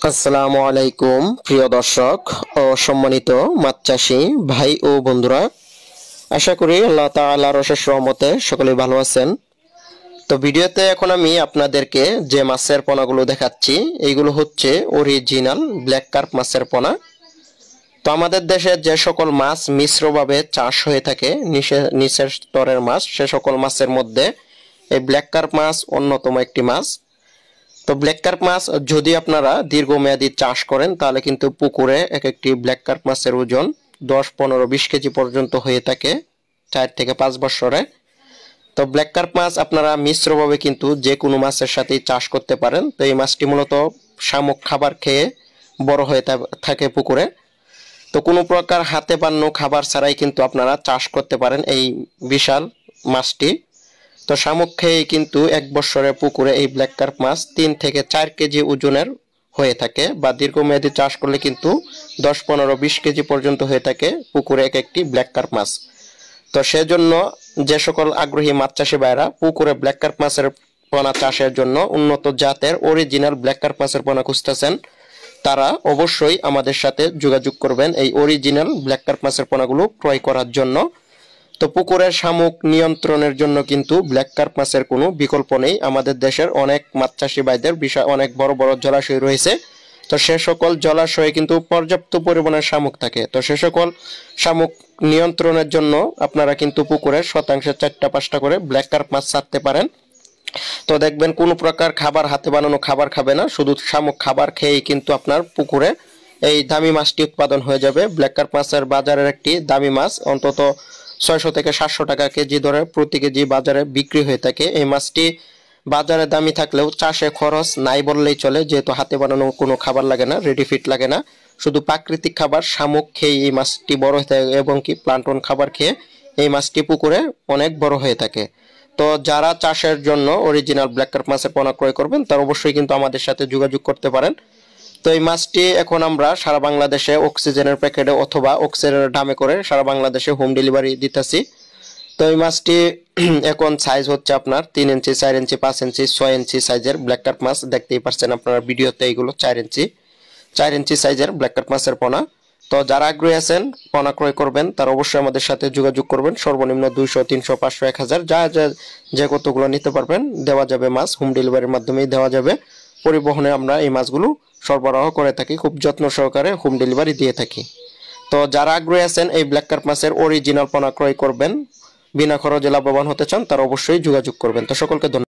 আসসালামু আলাইকুম প্রিয় দর্শক ও সম্মানিত মাছ চাষী ভাই ও বন্ধুরা, আশা করি আল্লাহ তাআলার অশেষ রহমতে সকলেই ভালো আছেন। তো ভিডিওতে এখন আমি আপনাদেরকে যে মাছের পোনাগুলো দেখাচ্ছি এইগুলো হচ্ছে অরিজিনাল ব্ল্যাক কার্প মাছের পোনা। তো আমাদের দেশে যে সকল মাছ মিশ্রভাবে চাষ হয়ে থাকে নিচের স্তরের মাছ, সে সকল মাছের মধ্যে এই ব্ল্যাক কার্প মাছ অন্যতম একটি মাছ। তো ব্ল্যাক কার্প মাছ যদি আপনারা দীর্ঘমেয়াদী চাষ করেন তাহলে কিন্তু পুকুরে এক একটি ব্ল্যাক কার্প মাছের ওজন 10, 15, 20 কেজি পর্যন্ত হয়ে থাকে 4 থেকে 5 বছরে। তো ব্ল্যাক কার্প মাছ আপনারা মিশ্রভাবে কিন্তু যে কোনো মাছের সাথেই চাষ করতে পারেন। তো এই মাছটি মূলত শামুক খাবার খেয়ে বড় হয়ে থাকে পুকুরে। তো কোনো প্রকার হাতে বানানো খাবার ছাড়াই কিন্তু আপনারা চাষ করতে পারেন এই বিশাল মাছটি। তো শামুক খেয়ে কিন্তু এক বছরে পুকুরে এই ব্ল্যাক কার্প মাছ 3 থেকে 4 কেজি ওজনের হয়ে থাকে, বা দীর্ঘমেয়াদী চাষ করলে কিন্তু 10, 15, 20 কেজি পর্যন্ত হয়ে থাকে পুকুরে এক একটি ব্ল্যাক কার্প মাছ। তো সেজন্য যে সকল আগ্রহী মাছ চাষী ভাইরা পুকুরে ব্ল্যাক কার্প মাছের পোনা চাষের জন্য উন্নত জাতের অরিজিনাল ব্ল্যাক কার্প মাছের পোনা খুঁজতেছেন, তারা অবশ্যই আমাদের সাথে যোগাযোগ করবেন এই অরিজিনাল ব্ল্যাক কার্প মাছের পোনাগুলো ক্রয় করার জন্য। তো পুকুরের শামুক নিয়ন্ত্রণের জন্য কিন্তু ব্ল্যাক কার্প মাছের কোনো বিকল্প নেই। আমাদের দেশের অনেক মাছ চাষী ভাইদের বিশাল অনেক বড় বড় জলাশয় রয়েছে। তো সে সকল জলাশয়ে কিন্তু পর্যাপ্ত পরিমাণে শামুক থাকে। তো সে সকল শামুক নিয়ন্ত্রণের জন্য আপনারা কিন্তু পুকুরে শতাংশে 4-5টা করে ব্ল্যাক কার্প মাছ ছাড়তে পারেন। তো দেখবেন কোনো প্রকার খাবার হাতে বানানো খাবার খাবে না, শুধু শামুক খাবার খেয়েই কিন্তু আপনার পুকুরে এই দামি মাছটি উৎপাদন হয়ে যাবে। ব্ল্যাক কার্প মাছের বাজারের একটি দামি মাছ অন্তত 600 থেকে 700 টাকা কেজি ধরে প্রতি কেজি বাজারে বিক্রি হয়ে থাকে। এই মাছটি বাজারে দামি থাকলেও চাষে খরচ নাই বললেই চলে, যেহেতু হাতে বানানো কোনো খাবার লাগে না, রেডি ফিট লাগে না, শুধু প্রাকৃতিক খাবার শামুক খেয়ে এই মাছটি বড় হয়ে থাকে এবং কি প্লান্টন খাবার খেয়ে এই মাছটি পুকুরে অনেক বড় হয়ে থাকে। তো যারা চাষের জন্য অরিজিনাল ব্ল্যাক কার্প মাছের পোনা ক্রয় করবেন তারা অবশ্যই কিন্তু আমাদের সাথে যোগাযোগ করতে পারেন। তো এই মাছটি এখন আমরা সারা বাংলাদেশে অক্সিজেনের প্যাকেটে অথবা অক্সিজেনের ডামে করে সারা বাংলাদেশে হোম ডেলিভারি দিতেছি। তো এই মাছটি এখন সাইজ হচ্ছে আপনার 3 ইঞ্চি, 4 ইঞ্চি, 5 ইঞ্চি, 6 ইঞ্চি সাইজের ব্ল্যাক কার্প মাছ। দেখতেই পাচ্ছেন আপনারা ভিডিওতে, এইগুলো 4 ইঞ্চি সাইজের ব্ল্যাক কার্প মাছের পোনা। তো যারা আগ্রহী আছেন পোনা ক্রয় করবেন তারা অবশ্যই আমাদের সাথে যোগাযোগ করবেন। সর্বনিম্ন 200, 300, 500, 1000 যে কতগুলো নিতে পারবেন দেওয়া যাবে, মাছ হোম ডেলিভারির মাধ্যমেই দেওয়া যাবে। পরিবহনে আমরা এই মাছগুলো সরবরাহ করে থাকি, খুব যত্ন সহকারে হোম ডেলিভারি দিয়ে থাকি। তো যারা আগ্রহী আছেন এই ব্ল্যাক কার্প মাছের অরিজিনাল পোনা ক্রয় করবেন, বিনা খরচে লাভবান হতে চান, তারা অবশ্যই যোগাযোগ করবেন। তো সকলকে ধন্যবাদ।